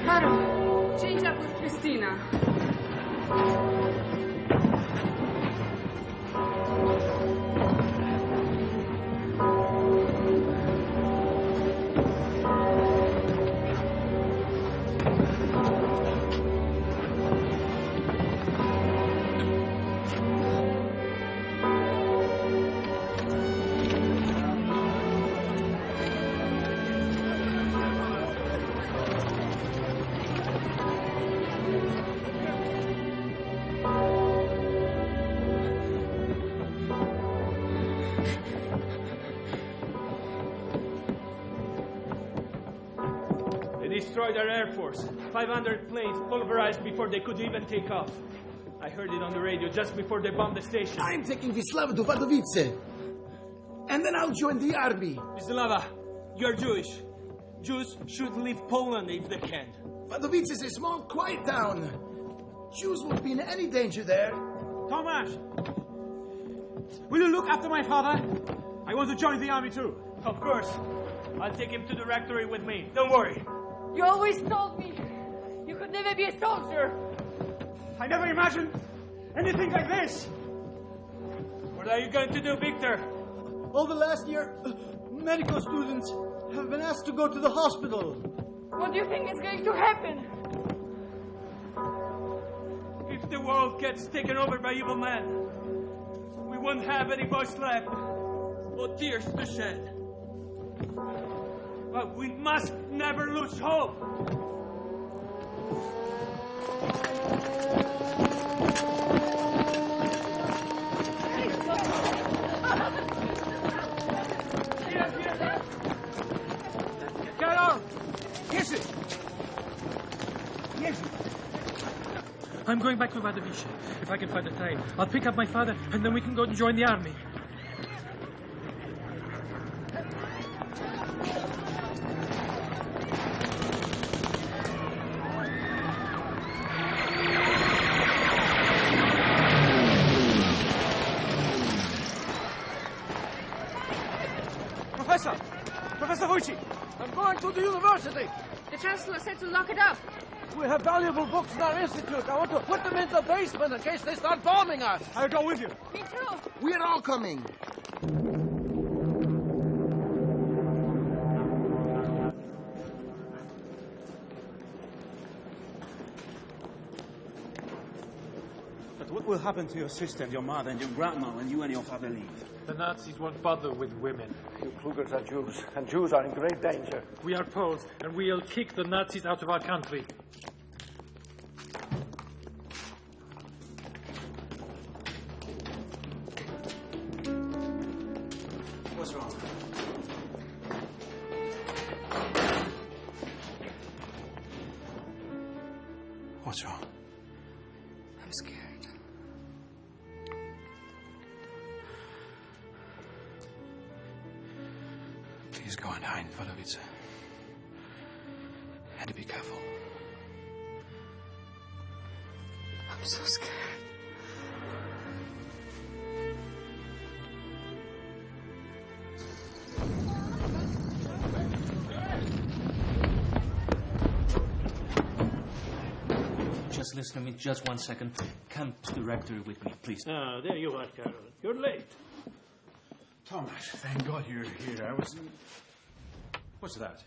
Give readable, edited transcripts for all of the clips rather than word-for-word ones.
Karol, change up with Christina. Destroyed our Air Force. 500 planes pulverized before they could even take off. I heard it on the radio just before they bombed the station. I'm taking Wisława to Wadowice. And then I'll join the army. Wisława, you're Jewish. Jews should leave Poland if they can. Wadowice is a small, quiet town. Jews won't be in any danger there. Tomasz! Will you look after my father? I want to join the army too. Of course. I'll take him to the rectory with me. Don't worry. You always told me you could never be a soldier. I never imagined anything like this. What are you going to do, Victor? All the last year, medical students have been asked to go to the hospital. What do you think is going to happen? If the world gets taken over by evil men, we won't have any voice left or tears to shed. But we must never lose hope. Karol! Yes. I'm going back to Wadowice. If I can find a train, I'll pick up my father, and then we can go to join the army. Professor Wojcik! I'm going to the university. The Chancellor said to lock it up. We have valuable books in our institute. I want to put them in the basement in case they start bombing us. I'll go with you. Me too. We're all coming. But what will happen to your sister and your mother and your grandma when you and your father leave? The Nazis won't bother with women. You Krugers are Jews, and Jews are in great danger. We are Poles, and we'll kick the Nazis out of our country. What's wrong? What's wrong? I'm scared. Please go and hide in Wadowice. And be careful. I'm so scared. Just listen Excuse me, just 1 second. Come to the rectory with me, please. Ah, there you are, Karol. You're late. Thomas, thank God you're here. I was... What's that?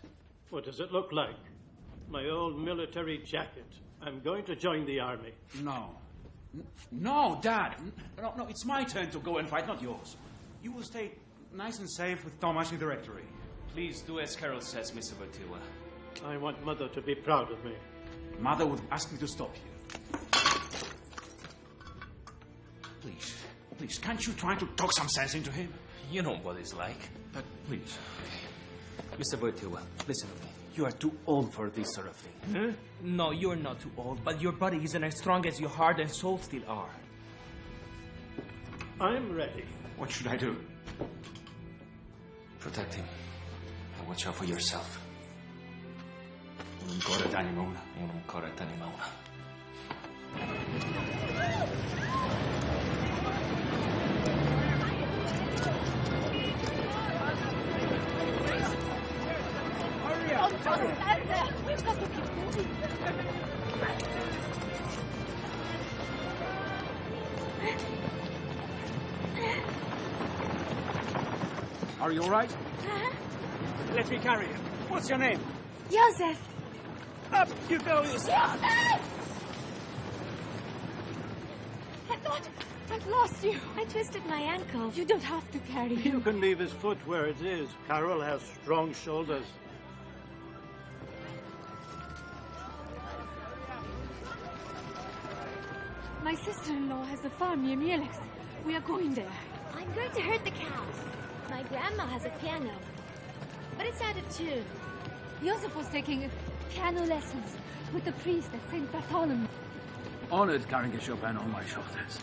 What does it look like? My old military jacket. I'm going to join the army. No. No, Dad. No, it's my turn to go and fight, not yours. You will stay nice and safe with Thomas in the rectory. Please do as Karol says, Mr. Wojtyła. I want Mother to be proud of me. Mother would ask me to stop you. Please, can't you try to talk some sense into him? You know what it's like. But please. Mr. Wojtyła, listen to me. You are too old for this sort of thing. Huh? No, you're not too old, but your body isn't as strong as your heart and soul still are. I'm ready. What should I do? Protect him. And watch out for yourself. Unum corret anima una. Unum corret anima una. We've got to keep moving. Are you all right? Let me carry you. What's your name? Joseph! Up you go, Joseph! I thought I'd lost you. I twisted my ankle. You don't have to carry him. You can leave his foot where it is. Karol has strong shoulders. My sister-in-law has a farm near Mielec. We are going there. I'm going to herd the cows. My grandma has a piano, but it's out of tune. Joseph was taking piano lessons with the priest at St. Bartholomew. Honored carrying a Chopin on my shoulders.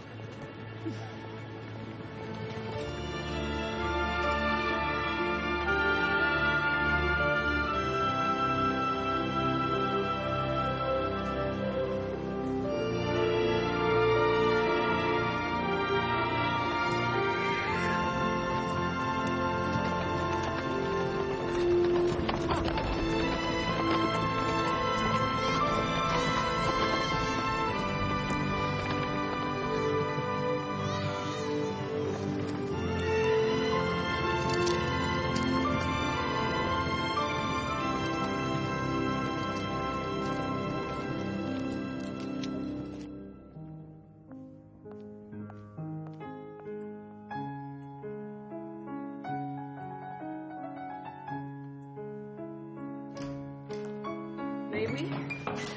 May we?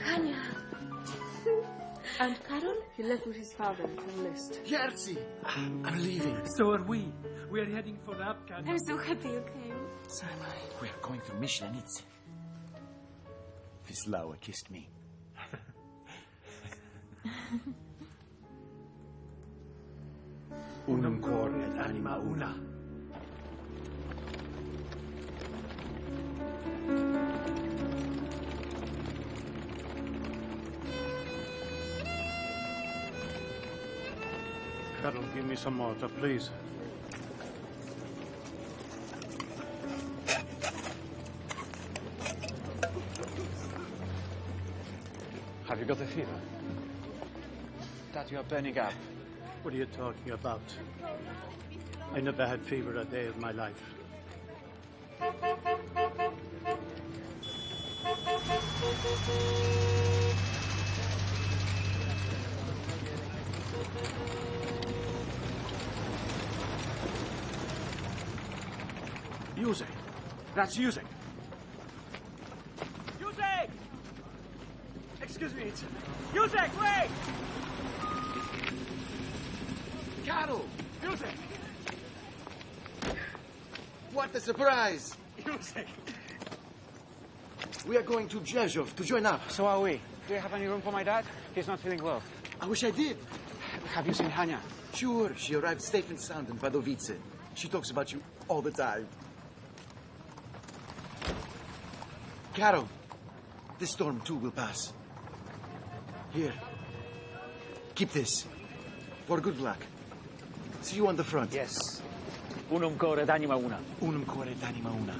Hania. And Karol? He left with his father to enlist. Jerzy! I'm leaving. So are we. We are heading for Lapka. I'm so happy you came. So am I. We are going to Myślenice. Wisława kissed me. Unum cor et anima una. Karol, give me some water, please. Have you got a fever? That you are burning up. What are you talking about? I never had fever a day of my life. Józek! That's Józek! Józek! Excuse me, it's... Józek, wait! Karol! Józek! What a surprise! Józek! We are going to Rzeszów to join up. So are we. Do you have any room for my dad? He's not feeling well. I wish I did. Have you seen Hania? Sure, she arrived safe and sound in Wadowice. She talks about you all the time. Karol, this storm too will pass. Here. Keep this. For good luck. See you on the front. Yes. Unum cor et anima una. Unum cor et anima una.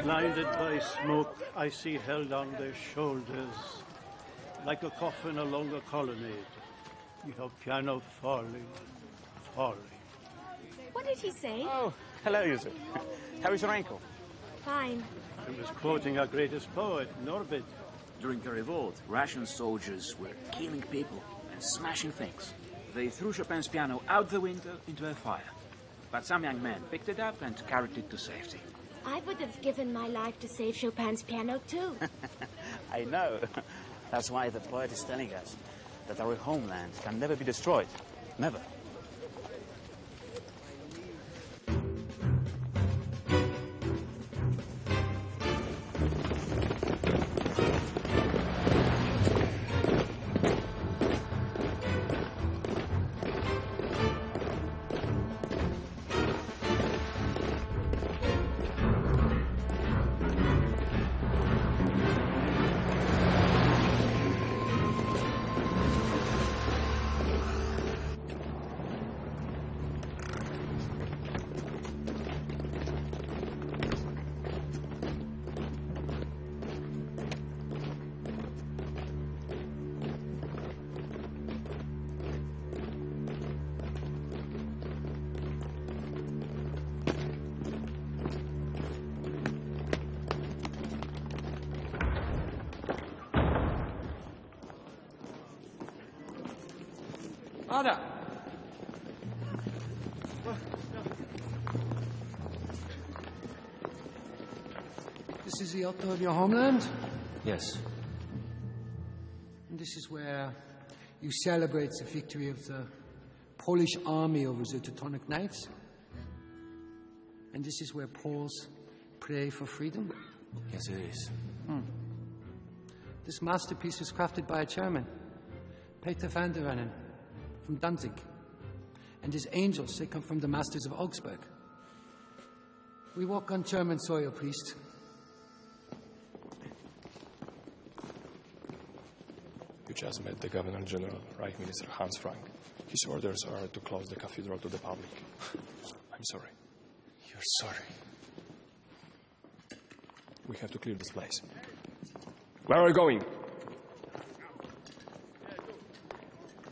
Blinded by smoke, I see held on their shoulders, like a coffin along a colonnade. Your piano falling, falling. What did he say? Oh, hello, Yusuf. How is your ankle? Fine. I was quoting our greatest poet, Norbit. During the revolt, Russian soldiers were killing people and smashing things. They threw Chopin's piano out the window into a fire. But some young man picked it up and carried it to safety. I would have given my life to save Chopin's piano, too. I know. That's why the poet is telling us that our homeland can never be destroyed. Never. Ada! This is the altar of your homeland? Yes. And this is where you celebrate the victory of the Polish army over the Teutonic Knights? And this is where Poles pray for freedom? Yes, it is. This masterpiece was crafted by a German, Peter van der Rennen, from Danzig. And his angels, they come from the masters of Augsburg. We walk on German soil, priest. You just met the Governor General, Reich Minister Hans Frank. His orders are to close the cathedral to the public. I'm sorry. You're sorry. We have to clear this place. Where are we going?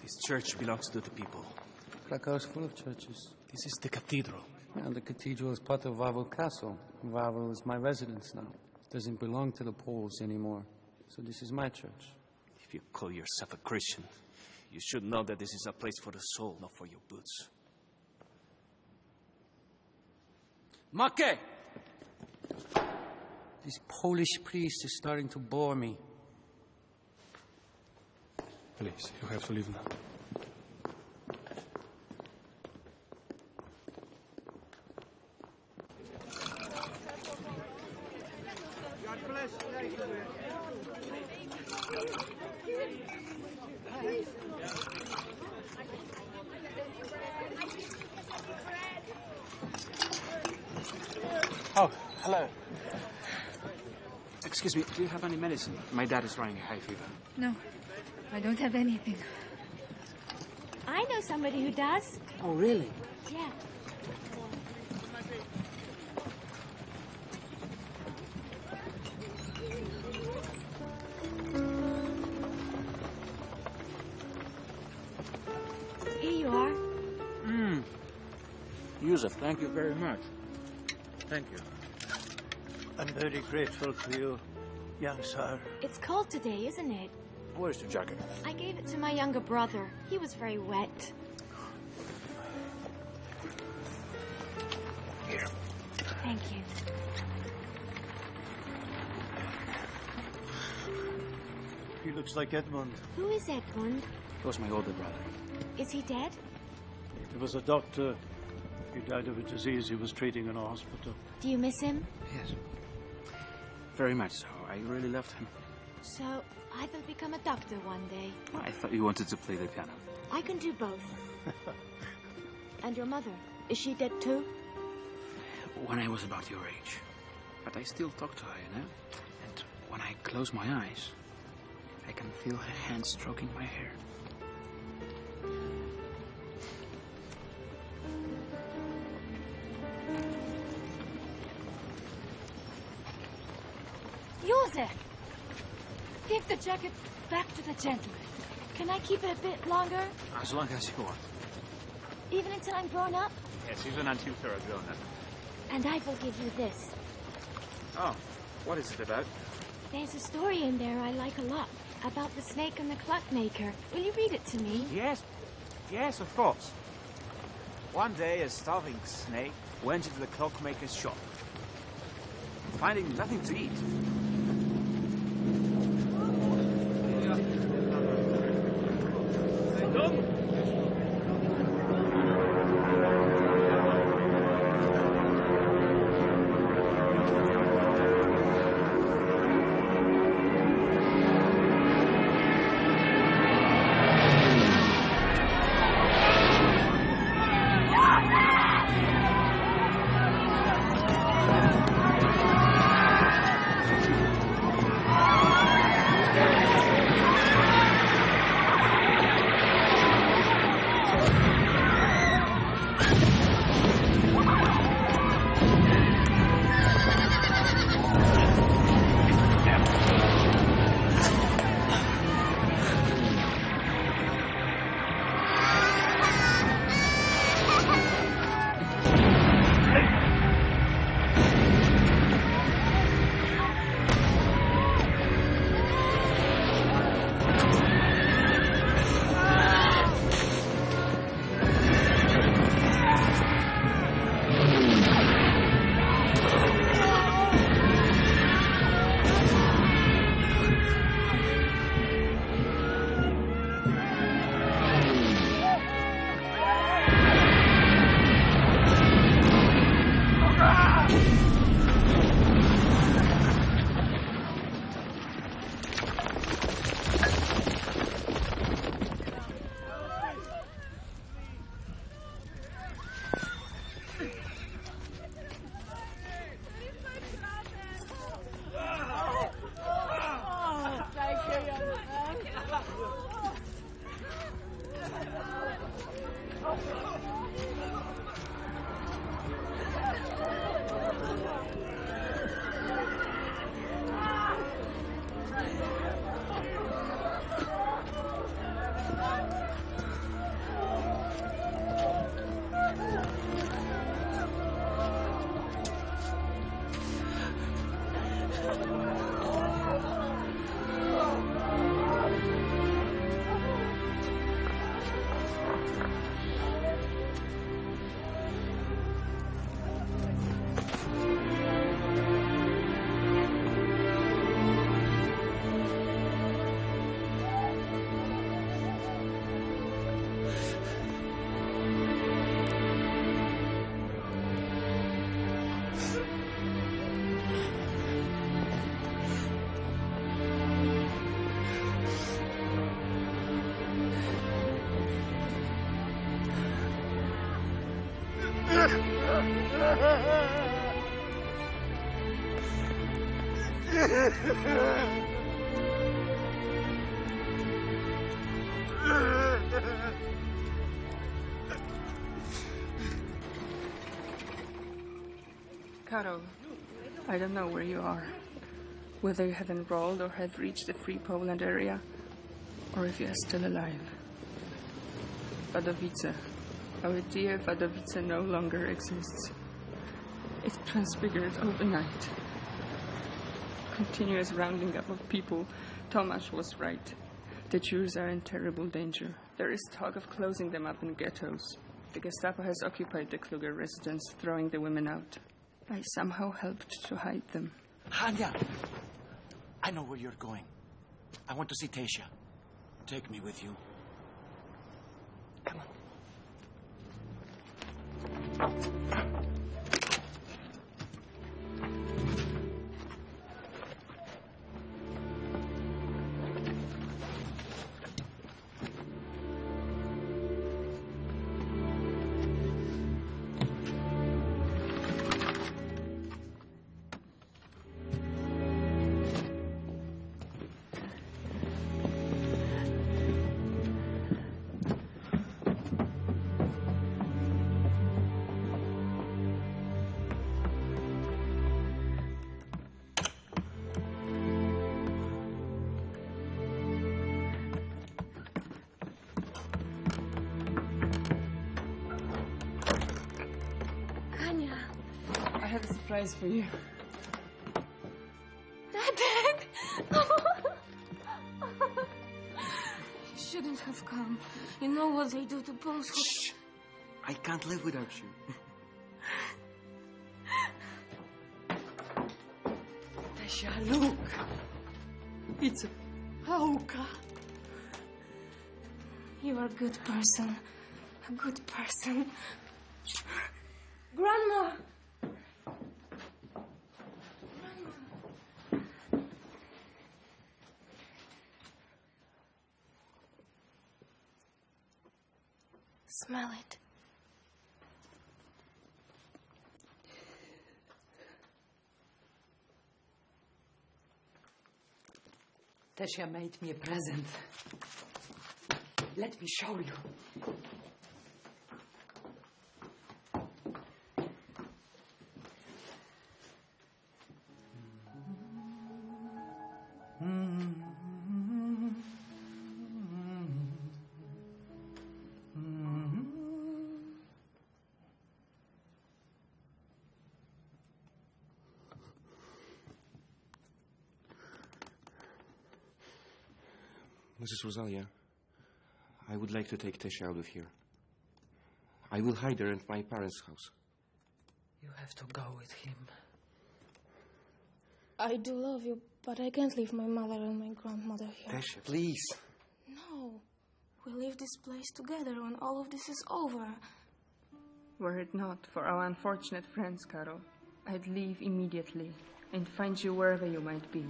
This church belongs to the people. Krakow is full of churches. This is the cathedral. And the cathedral is part of Wawel Castle. Wawel is my residence now. It doesn't belong to the Poles anymore. So this is my church. If you call yourself a Christian, you should know that this is a place for the soul, not for your boots. Make! This Polish priest is starting to bore me. Please, you have to leave now. Oh, hello. Excuse me, do you have any medicine? My dad is running a high fever. No, I don't have anything. I know somebody who does. Oh, really? Yeah. Here you are. Yusuf, thank you very much. Thank you. I'm very grateful to you, young sir. It's cold today, isn't it? Where's your jacket? I gave it to my younger brother. He was very wet. Here. Thank you. He looks like Edmund. Who is Edmund? He was my older brother. Is he dead? He was a doctor. He died of a disease he was treating in a hospital. Do you miss him? Yes. Very much so. I really loved him. So, I will become a doctor one day. I thought you wanted to play the piano. I can do both. And your mother, is she dead too? When I was about your age. But I still talk to her, you know? And when I close my eyes, I can feel her hand stroking my hair. Joseph! Give the jacket back to the gentleman. Can I keep it a bit longer? As long as you want. Even until I'm grown up? Yes, even until you're grown up. And I will give you this. Oh, what is it about? There's a story in there I like a lot. About the snake and the clockmaker. Will you read it to me? Yes. Yes, of course. One day, a starving snake went into the clockmaker's shop. Finding nothing to eat, Karol, I don't know where you are. Whether you have enrolled or have reached the Free Poland area, or if you are still alive. Wadowice, our dear Wadowice, no longer exists. It transfigured overnight. Continuous rounding up of people. Tomasz was right. The Jews are in terrible danger. There is talk of closing them up in ghettos. The Gestapo has occupied the Kluger residence, throwing the women out. I somehow helped to hide them. Hania! I know where you're going. I want to see Tasha. Take me with you. Come on. surprise for you. Dad! You shouldn't have come. You know what they do to Poles who... Shh! I can't live without you. Tasha, look. It's Hauka. You are a good person. A good person. Grandma! Smell it. Tasha made me a present. Let me show you. Mrs. Rosalia, I would like to take Tasha out of here. I will hide her at my parents' house. You have to go with him. I do love you, but I can't leave my mother and my grandmother here. Tasha, please. No. We'll leave this place together when all of this is over. Were it not for our unfortunate friends, Karol, I'd leave immediately and find you wherever you might be.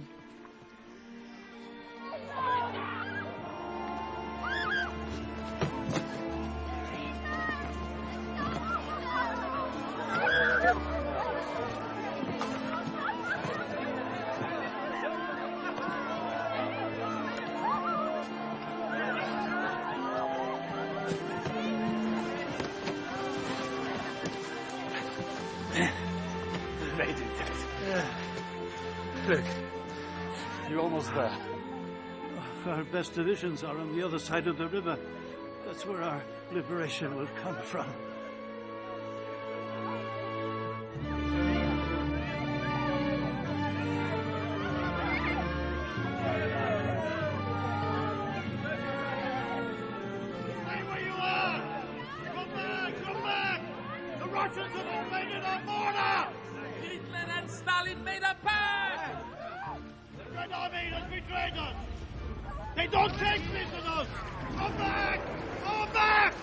Look, you're almost there. Our best divisions are on the other side of the river. That's where our liberation will come from. Stay where you are! Come back! Come back! The Russians have invaded our border! Hitler and Stalin made a pact! The Red Army has betrayed us! They don't take prisoners! Come back! Come back!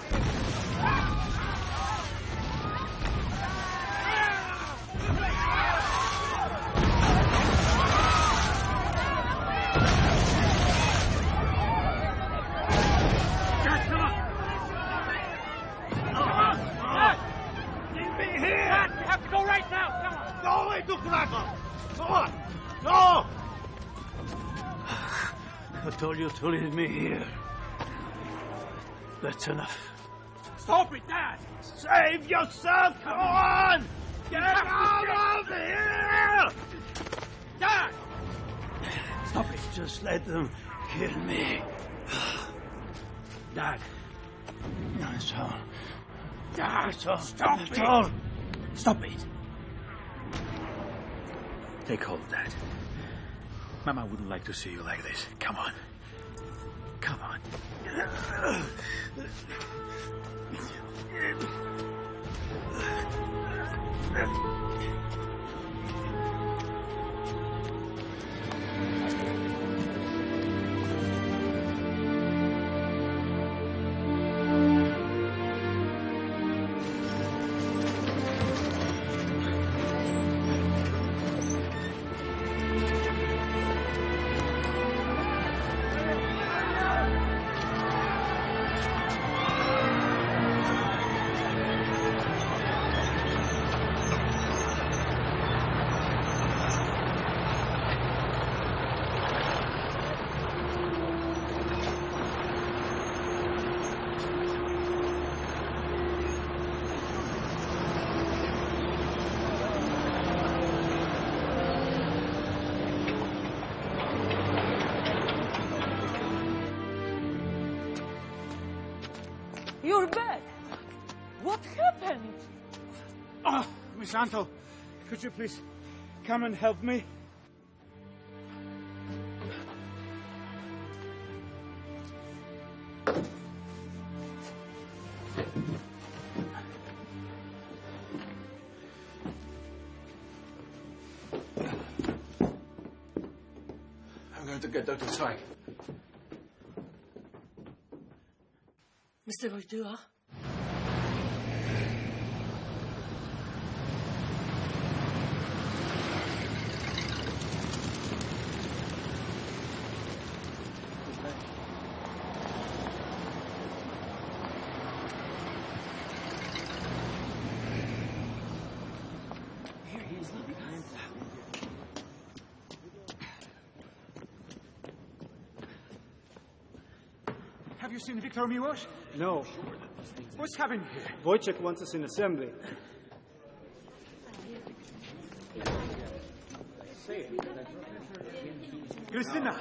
Leave me here! Dad, we have to go right now! Come on! Go away, Dukraga! Go on! No! I told you to leave me here. That's enough. Stop it, Dad! Save yourself! Go on! Get out of here! Dad! Stop it! Just let them kill me. Dad! That's all. Dad! That's all. Stop That's it! all. Stop it! Take hold, Dad. Mama wouldn't like to see you like this. Come on. Come on. You're back. What happened? Oh, Miss Anto, Could you please come and help me? I'm going to get Dr. Zweig. Mr. Wojtyła? Here he is, not behind. Have you seen Viktor Miłosz? No. What's happening here? Wojciech wants us in assembly. Christina!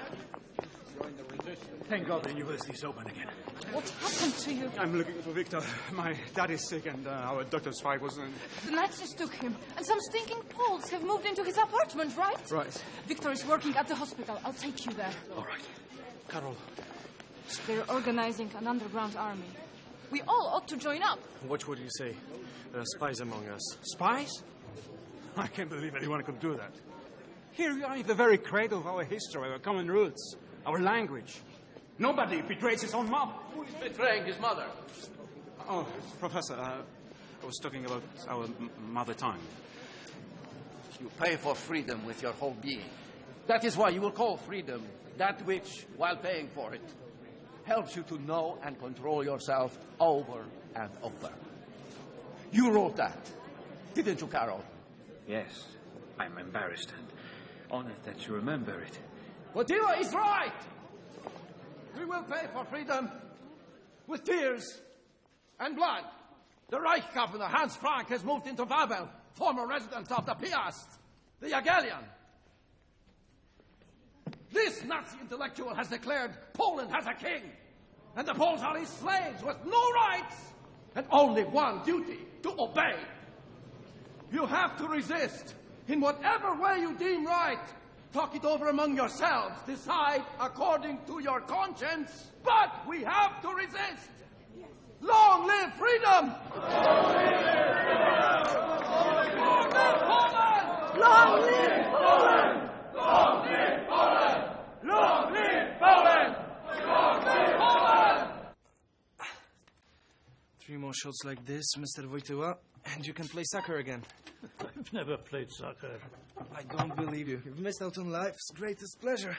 Thank God the university is open again. What happened to you? I'm looking for Victor. My dad is sick and our Dr. Zweig was... The Nazis took him, and some stinking Poles have moved into his apartment, right? Right. Victor is working at the hospital. I'll take you there. All right. Karol. They're organizing an underground army. We all ought to join up. What would you say? There are spies among us. Spies? I can't believe anyone could do that. Here we are in the very cradle of our history, our common roots, our language. Nobody betrays his own mom. Who is betraying his mother? Oh, Professor, I was talking about our mother tongue. You pay for freedom with your whole being. That is why you will call freedom that which, while paying for it, helps you to know and control yourself over and over. You wrote that, didn't you, Karol? Yes, I'm embarrassed and honored that you remember it. Wojtyła is right! We will pay for freedom with tears and blood. The Reich Governor, Hans Frank, has moved into Wawel, former residence of the Piast, the Jagiellon. This Nazi intellectual has declared Poland has a king, and the Poles are his slaves with no rights and only one duty, to obey. You have to resist in whatever way you deem right. Talk it over among yourselves. Decide according to your conscience. But we have to resist. Long live freedom! Long live Poland! Long live Poland! Long live Poland! Long live Poland! Long live Poland! 3 more shots like this, Mr. Wojtyła, and you can play soccer again. I've never played soccer. I don't believe you. You've missed out on life's greatest pleasure.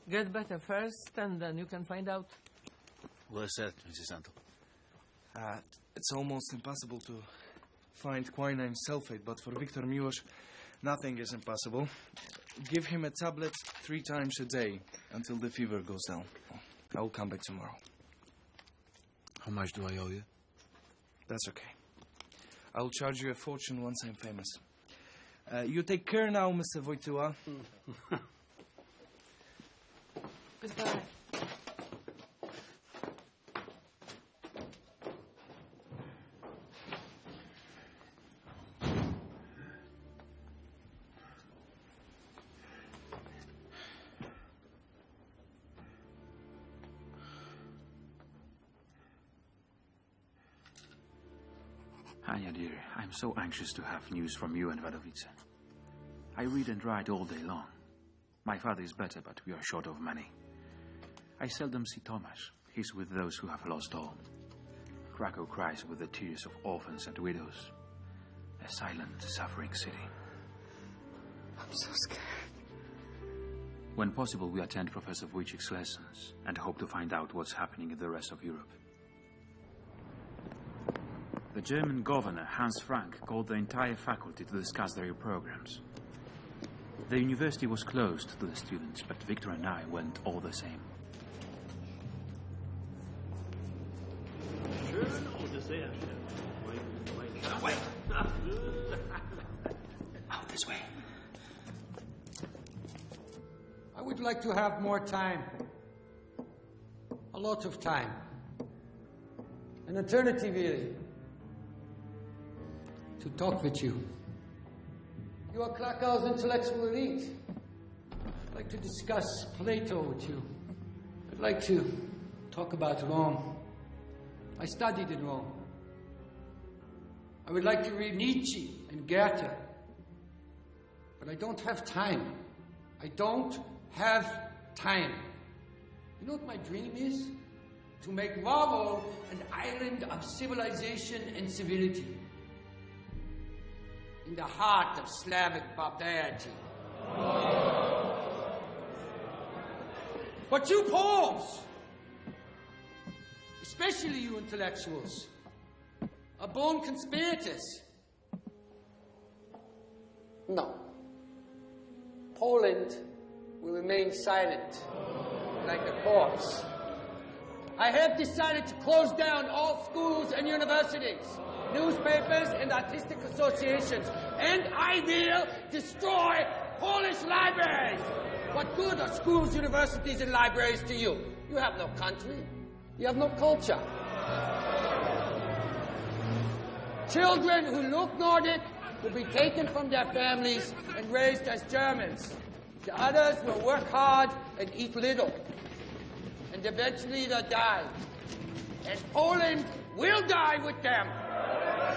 Get better first, and then you can find out. What's that, Mrs. Santo? It's almost impossible to find quinine sulfate, but for Viktor Miłosz, nothing is impossible. Give him a tablet 3 times a day until the fever goes down. I'll come back tomorrow. How much do I owe you? That's okay. I'll charge you a fortune once I'm famous. You take care now, Mr. Wojtyła. Goodbye. Anya, dear, I'm so anxious to have news from you and Wadowice. I read and write all day long. My father is better, but we are short of money. I seldom see Tomasz. He's with those who have lost all. Krakow cries with the tears of orphans and widows. A silent, suffering city. I'm so scared. When possible, we attend Professor Wojciech's lessons and hope to find out what's happening in the rest of Europe. The German governor, Hans Frank, called the entire faculty to discuss their programs. The university was closed to the students, but Victor and I went all the same. Wait! Out this way. I would like to have more time. A lot of time. An eternity, really. To talk with you. You are Krakow's intellectual elite. I'd like to discuss Plato with you. I'd like to talk about Rome. I studied in Rome. I would like to read Nietzsche and Goethe. But I don't have time. I don't have time. You know what my dream is? To make Varro an island of civilization and civility. In the heart of Slavic barbarity. But you Poles, especially you intellectuals, are born conspirators. No. Poland will remain silent, like a corpse. I have decided to close down all schools and universities, newspapers and artistic associations, and I will destroy Polish libraries. What good are schools, universities, and libraries to you? You have no country. You have no culture. Children who look Nordic will be taken from their families and raised as Germans. The others will work hard and eat little. And eventually they'll die. And Poland will die with them.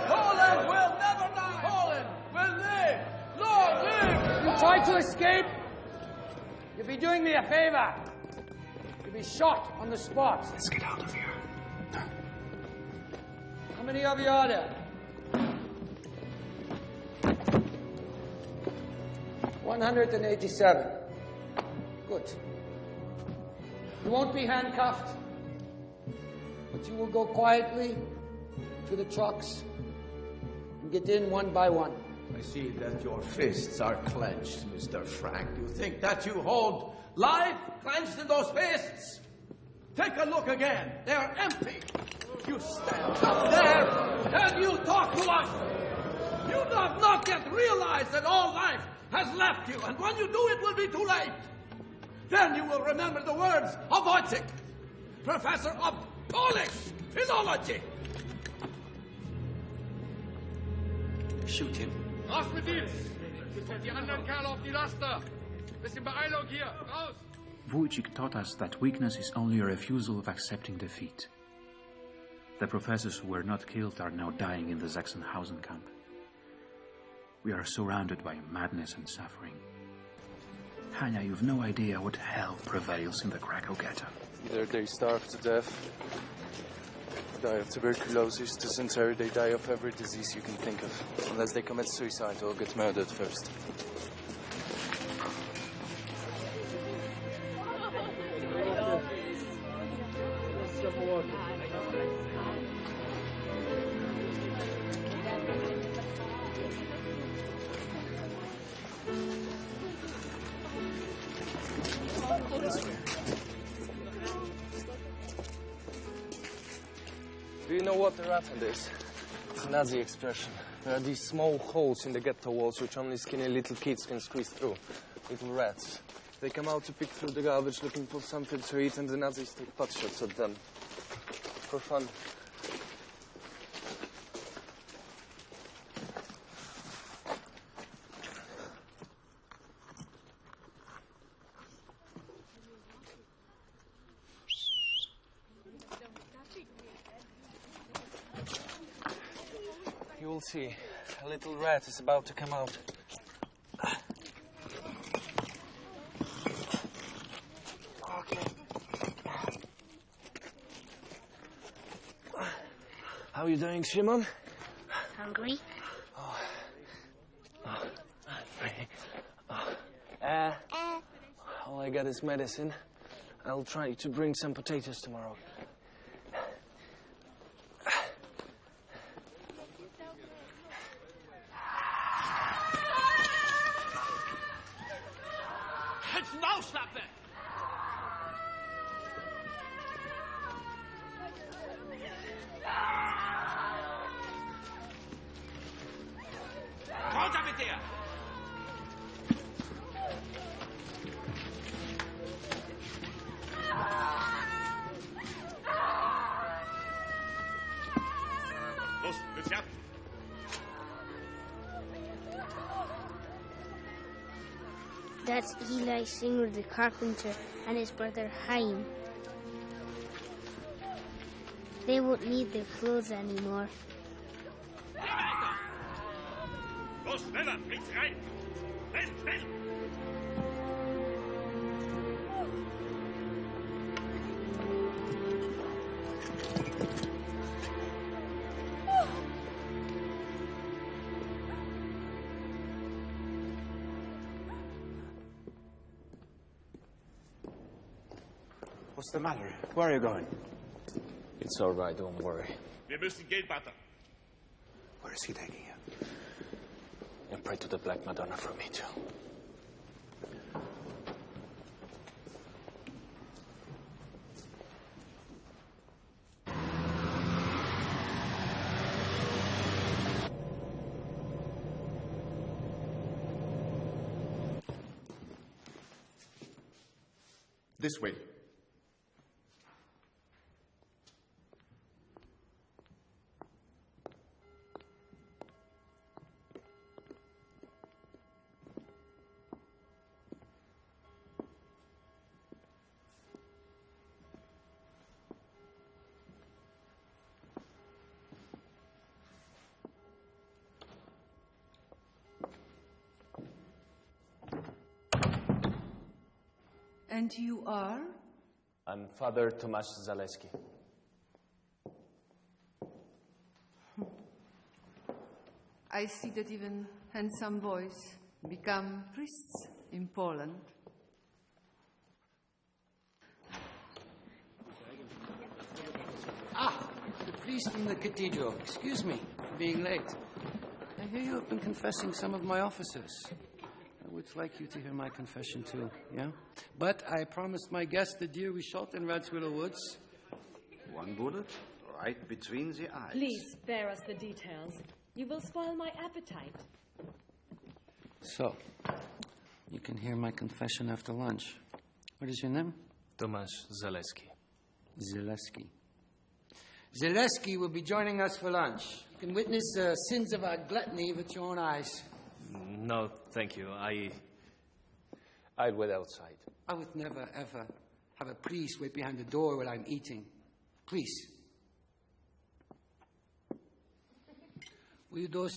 Poland will never die! Poland will live! Long live! You try to escape, you'll be doing me a favor. You'll be shot on the spot. Let's get out of here. How many of you are there? 187. Good. You won't be handcuffed, but you will go quietly to the trucks and get in one by one. I see that your fists are clenched, Mr. Frank. You think that you hold life clenched in those fists? Take a look again. They are empty. You stand up there and you talk to us. You have not yet realized that all life has left you, and when you do, it will be too late. Then you will remember the words of Wojciech, professor of Polish philology. Shoot him. Raus mit ihm! Die anderen Kerle auf die Laster! Bisschen Beeilung hier! Raus! Wojciech taught us that weakness is only a refusal of accepting defeat. The professors who were not killed are now dying in the Sachsenhausen camp. We are surrounded by madness and suffering. Hanya, you've no idea what hell prevails in the Krakow ghetto. Either they starve to death, die of tuberculosis, dysentery, they die of every disease you can think of. Unless they commit suicide or get murdered first. Do you know what the rattan is? It's a Nazi expression. There are these small holes in the ghetto walls which only skinny little kids can squeeze through. Little rats. They come out to pick through the garbage looking for something to eat, and the Nazis take pot shots at them. For fun. You will see. A little rat is about to come out. Okay. How are you doing, Shimon? Hungry? All I got is medicine. I'll try to bring some potatoes tomorrow. Jetzt Nauschlappe! Runter mit dir! Los, willst du ab? That's Eli Singer the carpenter and his brother Chaim. They won't need their clothes anymore. Los, schneller, geht's rein! Schnell, schnell! What's the matter? Where are you going? It's all right, don't worry. Wir müssen gehen, Vater. Where is he taking you? And pray to the Black Madonna for me, too. This way. And you are? I'm Father Tomasz Zaleski. I see that even handsome boys become priests in Poland. Ah, the priest from the cathedral. Excuse me for being late. I hear you have been confessing some of my officers. I would like you to hear my confession too, yeah? But I promised my guest the deer we shot in Radswillow Woods. One bullet, right between the eyes. Please spare us the details. You will spoil my appetite. So, you can hear my confession after lunch. What is your name? Tomasz Zaleski. Zaleski. Zaleski will be joining us for lunch. You can witness the sins of our gluttony with your own eyes. No, thank you. I'd wait outside. I would never, ever have a priest wait behind the door while I'm eating. Please. Will you those